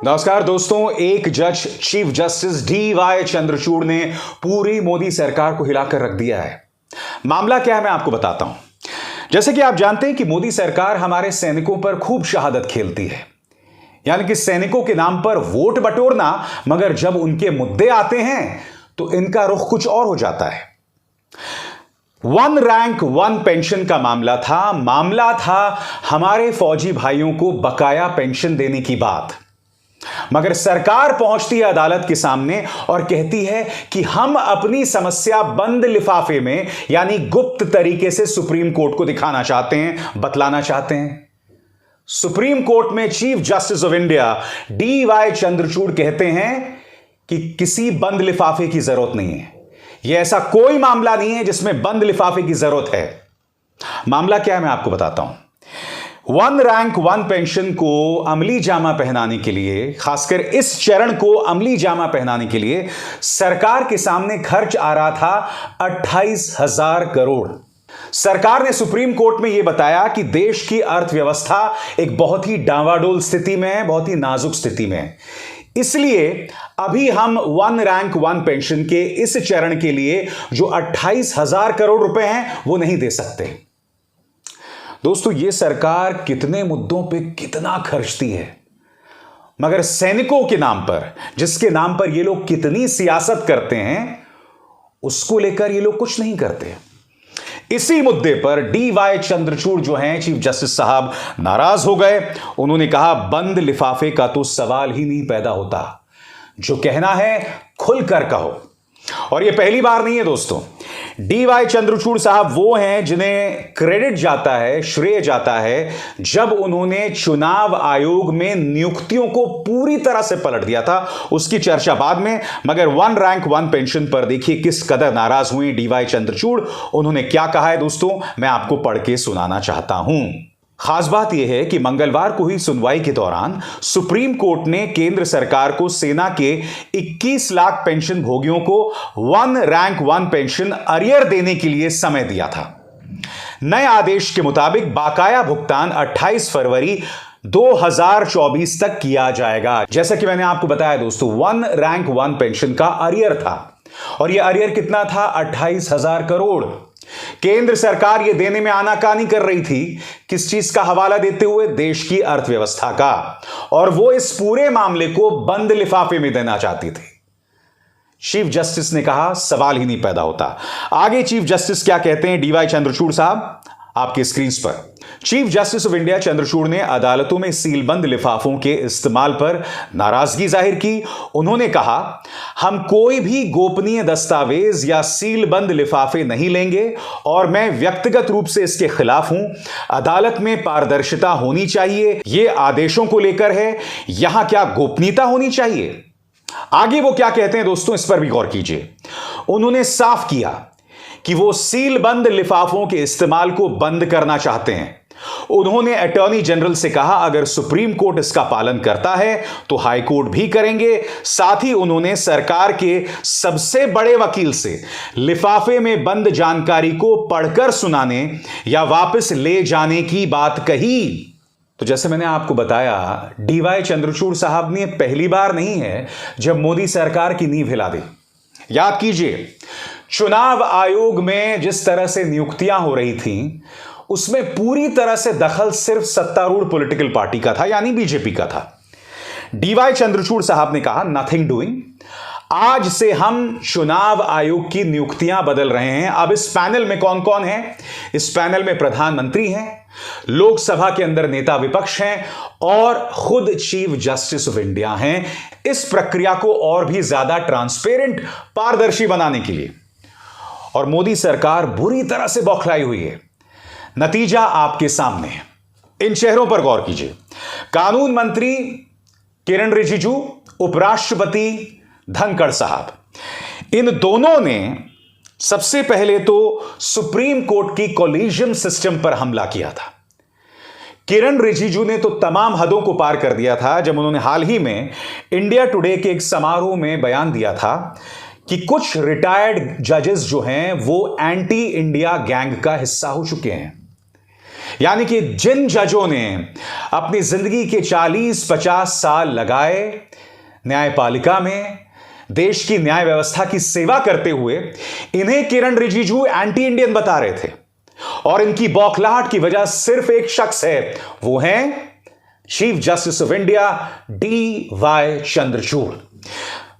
नमस्कार दोस्तों। एक जज चीफ जस्टिस डी.वाई. चंद्रचूड़ ने पूरी मोदी सरकार को हिलाकर रख दिया है। मामला क्या है मैं आपको बताता हूं। जैसे कि आप जानते हैं कि मोदी सरकार हमारे सैनिकों पर खूब शहादत खेलती है, यानी कि सैनिकों के नाम पर वोट बटोरना, मगर जब उनके मुद्दे आते हैं तो इनका रुख कुछ और हो जाता है। वन रैंक वन पेंशन का मामला था हमारे फौजी भाइयों को बकाया पेंशन देने की बात। मगर सरकार पहुंचती है अदालत के सामने और कहती है कि हम अपनी समस्या बंद लिफाफे में, यानी गुप्त तरीके से सुप्रीम कोर्ट को दिखाना चाहते हैं, बतलाना चाहते हैं। सुप्रीम कोर्ट में chief justice of India D.Y.. Chandrachud कहते हैं कि किसी बंद लिफाफे की जरूरत नहीं है। यह ऐसा कोई मामला नहीं है जिसमें बंद लिफाफे की जरूरत है। मामला क्या है मैं आपको बताता हूं। वन रैंक वन पेंशन को अमली जामा पहनाने के लिए, खासकर इस चरण को अमली जामा पहनाने के लिए सरकार के सामने खर्च आ रहा था 28,000 करोड़। सरकार ने सुप्रीम कोर्ट में यह बताया कि देश की अर्थव्यवस्था एक बहुत ही डावाडोल स्थिति में है, बहुत ही नाजुक स्थिति में है। इसलिए अभी हम वन रैंक वन पेंशन के इस चरण के लिए जो 28,000 करोड़ रुपए हैं वो नहीं दे सकते। दोस्तों, ये सरकार कितने मुद्दों पे कितना खर्चती है, मगर सैनिकों के नाम पर, जिसके नाम पर ये लोग कितनी सियासत करते हैं, उसको लेकर ये लोग कुछ नहीं करते। इसी मुद्दे पर डी.वाई. चंद्रचूड़ जो हैं चीफ जस्टिस साहब नाराज हो गए। उन्होंने कहा बंद लिफाफे का तो सवाल ही नहीं पैदा होता, जो कहना है खुलकर कहो। और यह पहली बार नहीं है दोस्तों। डी.वाई. चंद्रचूड़ साहब वो हैं जिन्हें क्रेडिट जाता है, श्रेय जाता है, जब उन्होंने चुनाव आयोग में नियुक्तियों को पूरी तरह से पलट दिया था। उसकी चर्चा बाद में, मगर वन रैंक वन पेंशन पर देखिए किस कदर नाराज हुए डी.वाई. चंद्रचूड़। उन्होंने क्या कहा है दोस्तों, मैं आपको पढ़ के सुनाना चाहता हूं। खास बात यह है कि मंगलवार को हुई सुनवाई के दौरान सुप्रीम कोर्ट ने केंद्र सरकार को सेना के 21 लाख पेंशन भोगियों को one rank one pension arrear देने के लिए समय दिया था। नए आदेश के मुताबिक बकाया भुगतान 28 फरवरी 2024 तक किया जाएगा। जैसा कि मैंने आपको बताया दोस्तों, वन रैंक वन पेंशन का अरियर था, और यह अरियर कितना था? 28,000 करोड़। केंद्र सरकार यह देने में आनाकानी कर रही थी। किस चीज का हवाला देते हुए? देश की अर्थव्यवस्था का। और वो इस पूरे मामले को बंद लिफाफे में देना चाहती थी। चीफ जस्टिस ने कहा सवाल ही नहीं पैदा होता। आगे चीफ जस्टिस क्या कहते हैं डी.वाई. चंद्रचूड़ साहब, आपके स्क्रीन पर। Chief justice of India Chandrachud ने अदालतों में सीलबंद लिफाफों के इस्तेमाल पर नाराजगी जाहिर की। उन्होंने कहा हम कोई भी गोपनीय दस्तावेज या सीलबंद लिफाफे नहीं लेंगे, और मैं व्यक्तिगत रूप से इसके खिलाफ हूं। अदालत में पारदर्शिता होनी चाहिए। यह आदेशों को लेकर है, यहां क्या गोपनीयता होनी चाहिए? आगे वो क्या कहते हैं दोस्तों, इस पर भी गौर कीजिए। उन्होंने साफ किया कि वो सीलबंद लिफाफों के इस्तेमाल को बंद करना चाहते हैं। उन्होंने अटॉर्नी जनरल से कहा अगर सुप्रीम कोर्ट इसका पालन करता है तो हाई कोर्ट भी करेंगे। साथ ही उन्होंने सरकार के सबसे बड़े वकील से लिफाफे में बंद जानकारी को पढ़कर सुनाने या वापस ले जाने की बात कही। तो जैसे मैंने आपको बताया, डी.वाई. चंद्रचूड़ साहब ने पहली बार नहीं है जब मोदी सरकार की नींव हिला दी। याद कीजिए, चुनाव आयोग में जिस तरह से नियुक्तियां हो रही थीं, उसमें पूरी तरह से दखल सिर्फ सत्तारूढ़ पॉलिटिकल पार्टी का था, यानी बीजेपी का था। डी.वाई. चंद्रचूड़ साहब ने कहा नथिंग डूइंग, आज से हम चुनाव आयोग की नियुक्तियां बदल रहे हैं। अब इस पैनल में कौन कौन है? इस पैनल में प्रधानमंत्री हैं, लोकसभा के अंदर नेता विपक्ष हैं, और खुद चीफ जस्टिस ऑफ इंडिया हैं। इस प्रक्रिया को और भी ज्यादा ट्रांसपेरेंट, पारदर्शी बनाने के लिए। और मोदी सरकार बुरी तरह से बौखलाई हुई है। नतीजा आपके सामने है। इन चेहरों पर गौर कीजिए। कानून मंत्री किरण रिजिजू, उपराष्ट्रपति धनखड़ साहब, इन दोनों ने सबसे पहले तो सुप्रीम कोर्ट की कोलिजियम सिस्टम पर हमला किया था। किरण रिजिजू ने तो तमाम हदों को पार कर दिया था जब उन्होंने हाल ही में इंडिया टुडे के एक समारोह में बयान दिया था कि कुछ रिटायर्ड जजेस जो हैं वो एंटी इंडिया गैंग का हिस्सा हो चुके हैं। यानी कि जिन जजों ने अपनी जिंदगी के 40-50 साल लगाए न्यायपालिका में देश की न्याय व्यवस्था की सेवा करते हुए, इन्हें किरण रिजिजू एंटी इंडियन बता रहे थे। और इनकी बौखलाहट की वजह सिर्फ एक शख्स है, वो है chief justice of India D.Y.. Chandrachud.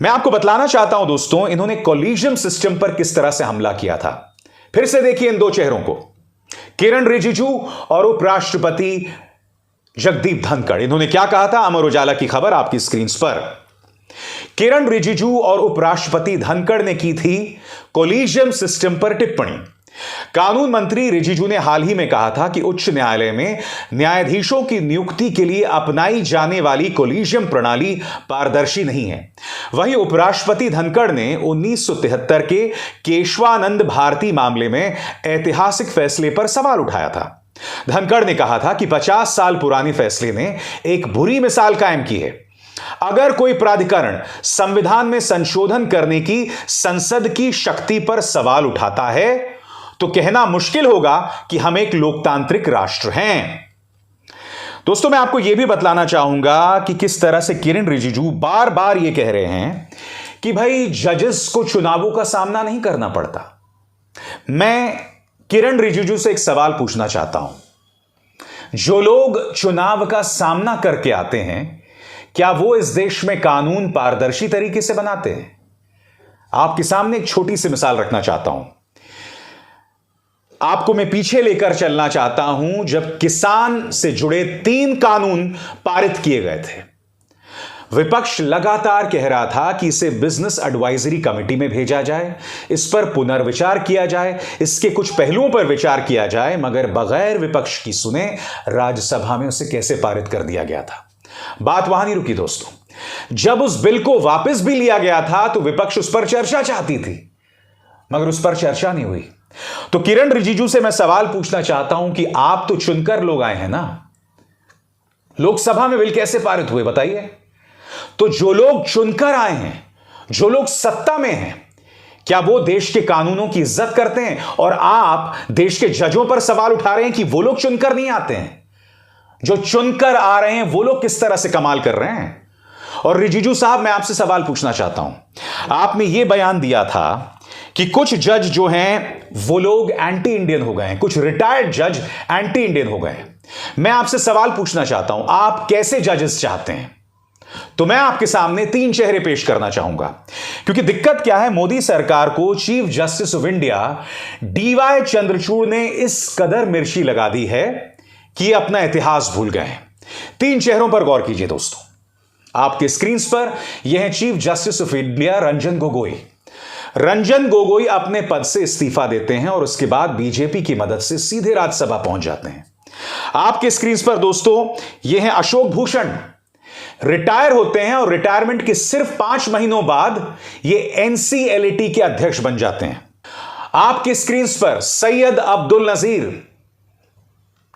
मैं आपको बतलाना चाहता हूं दोस्तों, इन्होंने कॉलेजियम सिस्टम पर किस तरह से हमला किया था। फिर से देखिए इन दो चेहरों को, किरण रिजिजू और उपराष्ट्रपति जगदीप धनखड़। इन्होंने क्या कहा था, अमर उजाला की खबर आपकी स्क्रीन पर। किरण रिजिजू और उपराष्ट्रपति धनखड़ ने की थी कॉलेजियम सिस्टम पर टिप्पणी। कानून मंत्री रिजिजू ने हाल ही में कहा था कि उच्च न्यायालय में न्यायाधीशों की नियुक्ति के लिए अपनाई जाने वाली कॉलेजियम प्रणाली पारदर्शी नहीं है। वहीं उपराष्ट्रपति धनखड़ ने 1973 के केशवानंद भारती मामले में ऐतिहासिक फैसले पर सवाल उठाया था। धनखड़ ने कहा था कि 50 साल पुराने फैसले ने एक बुरी मिसाल कायम की है। अगर कोई प्राधिकरण संविधान में संशोधन करने की संसद की शक्ति पर सवाल उठाता है तो कहना मुश्किल होगा कि हम एक लोकतांत्रिक राष्ट्र हैं। दोस्तों, मैं आपको यह भी बतलाना चाहूंगा कि किस तरह से किरण रिजिजू बार बार यह कह रहे हैं कि भाई जजेस को चुनावों का सामना नहीं करना पड़ता। मैं किरण रिजिजू से एक सवाल पूछना चाहता हूं, जो लोग चुनाव का सामना करके आते हैं, क्या वो इस देश में कानून पारदर्शी तरीके से बनाते हैं? आपके सामने एक छोटी सी मिसाल रखना चाहता हूं। आपको मैं पीछे लेकर चलना चाहता हूं जब किसान से जुड़े 3 कानून पारित किए गए थे। विपक्ष लगातार कह रहा था कि इसे बिजनेस एडवाइजरी कमेटी में भेजा जाए, इस पर पुनर्विचार किया जाए, इसके कुछ पहलुओं पर विचार किया जाए, मगर बगैर विपक्ष की सुने राज्यसभा में उसे कैसे पारित कर दिया गया था। बात वहां नहीं रुकी दोस्तों। जब उस बिल को वापस भी लिया गया था तो विपक्ष उस पर चर्चा चाहती थी, मगर उस पर चर्चा नहीं हुई। तो किरण रिजिजू से मैं सवाल पूछना चाहता हूं कि आप तो चुनकर लोग आए हैं ना, लोकसभा में बिल कैसे पारित हुए बताइए? तो जो लोग चुनकर आए हैं, जो लोग सत्ता में हैं, क्या वो देश के कानूनों की इज्जत करते हैं? और आप देश के जजों पर सवाल उठा रहे हैं कि वो लोग चुनकर नहीं आते हैं। जो चुनकर आ रहे हैं वो लोग किस तरह से कमाल कर रहे हैं। और रिजिजू साहब, मैं आपसे सवाल पूछना चाहता हूं, आपने यह बयान दिया था कि कुछ जज जो हैं वो लोग एंटी इंडियन हो गए हैं, कुछ रिटायर्ड जज एंटी इंडियन हो गए हैं। मैं आपसे सवाल पूछना चाहता हूं, आप कैसे जजेस चाहते हैं? तो मैं आपके सामने 3 चेहरे पेश करना चाहूंगा, क्योंकि दिक्कत क्या है, मोदी सरकार को chief justice of India D.Y.. Chandrachud ने इस कदर मिर्ची लगा दी है कि ये अपना इतिहास भूल गए हैं। 3 चेहरों पर गौर कीजिए दोस्तों, आपके स्क्रीन पर यह है chief justice of India Ranjan Gogoi. Ranjan Gogoi अपने पद से इस्तीफा देते हैं और उसके बाद बीजेपी की मदद से सीधे राज्यसभा पहुंच जाते हैं। आपके स्क्रीन पर दोस्तों यह है अशोक भूषण, रिटायर होते हैं और रिटायरमेंट के सिर्फ 5 महीनों बाद ये एनसीएलटी के अध्यक्ष बन जाते हैं। आपके स्क्रीन पर सैयद अब्दुल नजीर,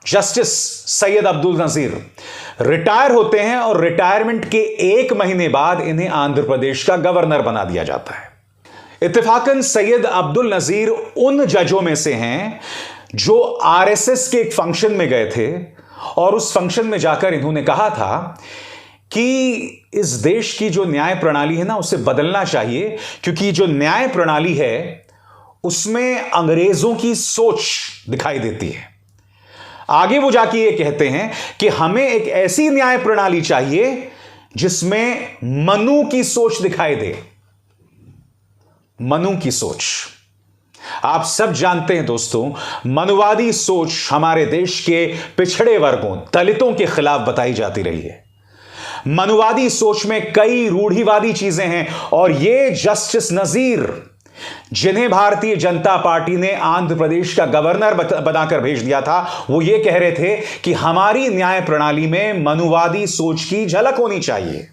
जस्टिस सैयद अब्दुल नजीर रिटायर होते हैं और रिटायरमेंट के 1 महीने बाद इन्हें आंध्र प्रदेश का गवर्नर बना दिया जाता है। इत्तेफाकन सैयद अब्दुल नजीर उन जजों में से हैं जो आरएसएस के एक फंक्शन में गए थे और उस फंक्शन में जाकर इन्होंने कहा था कि इस देश की जो न्याय प्रणाली है ना, उसे बदलना चाहिए, क्योंकि जो न्याय प्रणाली है उसमें अंग्रेजों की सोच दिखाई देती है। आगे वो जाके ये कहते हैं कि हमें एक ऐसी न्याय प्रणाली चाहिए जिसमें मनु की सोच दिखाई दे। मनु की सोच, आप सब जानते हैं दोस्तों, मनुवादी सोच हमारे देश के पिछड़े वर्गों, दलितों के खिलाफ बताई जाती रही है। मनुवादी सोच में कई रूढ़िवादी चीजें हैं और ये जस्टिस नजीर, जिन्हें भारतीय जनता पार्टी ने आंध्र प्रदेश का गवर्नर बनाकर भेज दिया था, वो ये कह रहे थे कि हमारी न्याय प्रणाली में मनुवादी सोच की झलक होनी चाहिए।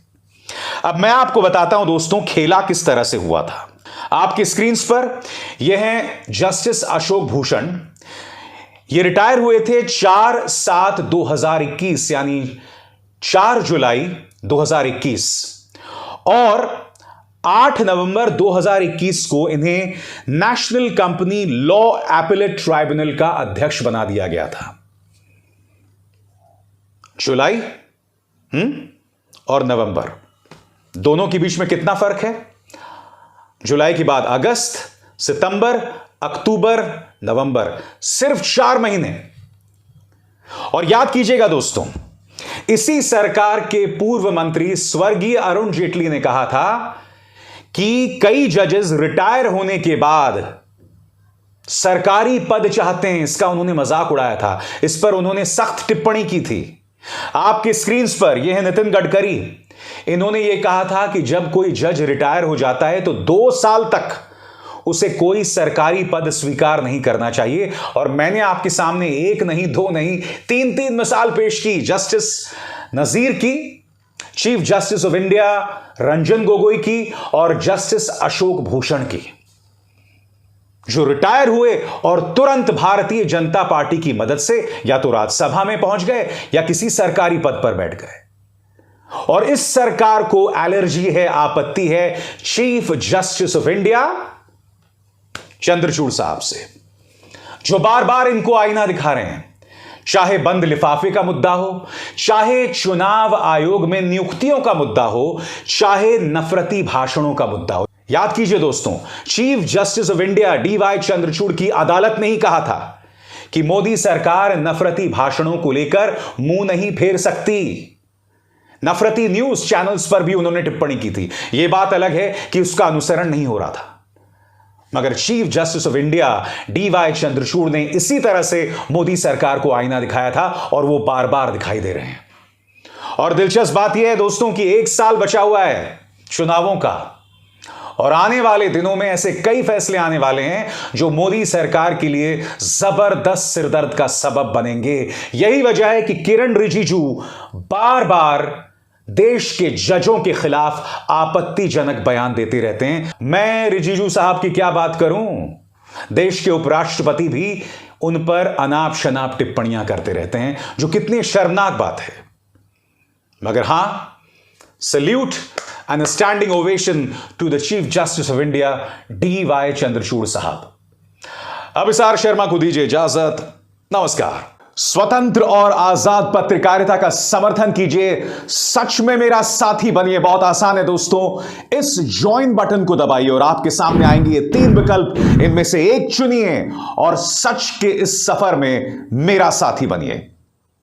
अब मैं आपको बताता हूं दोस्तों, खेला किस तरह से हुआ था। आपकी स्क्रीन पर यह है जस्टिस अशोक भूषण। ये रिटायर हुए थे 4/7/2021, यानी 4 जुलाई 2021, और 8 नवंबर 2021 को इन्हें national company law appellate tribunal का अध्यक्ष बना दिया गया था। जुलाई और नवंबर, दोनों के बीच में कितना फर्क है? जुलाई के बाद अगस्त, सितंबर, अक्टूबर, नवंबर, सिर्फ 4 महीने। और याद कीजिएगा दोस्तों, इसी सरकार के पूर्व मंत्री स्वर्गीय अरुण जेटली ने कहा था कि कई जजेस रिटायर होने के बाद सरकारी पद चाहते हैं। इसका उन्होंने मजाक उड़ाया था, इस पर उन्होंने सख्त टिप्पणी की थी। आपके स्क्रीन पर यह है नितिन गडकरी। इन्होंने यह कहा था कि जब कोई जज रिटायर हो जाता है तो 2 साल तक उसे कोई सरकारी पद स्वीकार नहीं करना चाहिए। और मैंने आपके सामने 1 नहीं 2 नहीं 3 मिसाल पेश की, जस्टिस नजीर की, chief justice of India Ranjan Gogoi की और जस्टिस अशोक भूषण की, जो रिटायर हुए और तुरंत भारतीय जनता पार्टी की मदद से या तो राज्यसभा में पहुंच गए या किसी सरकारी पद पर बैठ गए। और इस सरकार को एलर्जी है, आपत्ति है chief justice of India Chandrachud साहब से, जो बार बार इनको आईना दिखा रहे हैं। चाहे बंद लिफाफे का मुद्दा हो, चाहे चुनाव आयोग में नियुक्तियों का मुद्दा हो, चाहे नफरती भाषणों का मुद्दा हो। याद कीजिए दोस्तों, chief justice of India DY Chandrachud की अदालत ने ही कहा था कि मोदी सरकार नफरती भाषणों को लेकर मुंह नहीं फेर सकती। नफरती न्यूज चैनल्स पर भी उन्होंने टिप्पणी की थी। यह बात अलग है कि उसका अनुसरण नहीं हो रहा था, मगर chief justice of India DY Chandrachud ने इसी तरह से मोदी सरकार को आईना दिखाया था और वो बार बार दिखाई दे रहे हैं। और दिलचस्प बात यह है दोस्तों कि 1 साल बचा हुआ है चुनावों का, और आने वाले दिनों में ऐसे कई फैसले आने वाले हैं जो मोदी सरकार के लिए जबरदस्त सिरदर्द का सबब बनेंगे। यही वजह है कि किरण रिजिजू बार बार देश के जजों के खिलाफ आपत्तिजनक बयान देते रहते हैं। मैं रिजिजू साहब की क्या बात करूं, देश के उपराष्ट्रपति भी उन पर अनाप शनाप टिप्पणियां करते रहते हैं, जो कितनी शर्मनाक बात है। मगर हां, salute and standing ovation to the chief justice of India DY Chandrachud साहब। अब एस.आर. शर्मा को दीजिए इजाजत। नमस्कार। स्वतंत्र और आजाद पत्रकारिता का समर्थन कीजिए, सच में मेरा साथी बनिए। बहुत आसान है दोस्तों, इस ज्वाइन बटन को दबाइए और आपके सामने आएंगे ये 3 विकल्प, इनमें से एक चुनिए और सच के इस सफर में मेरा साथी बनिए।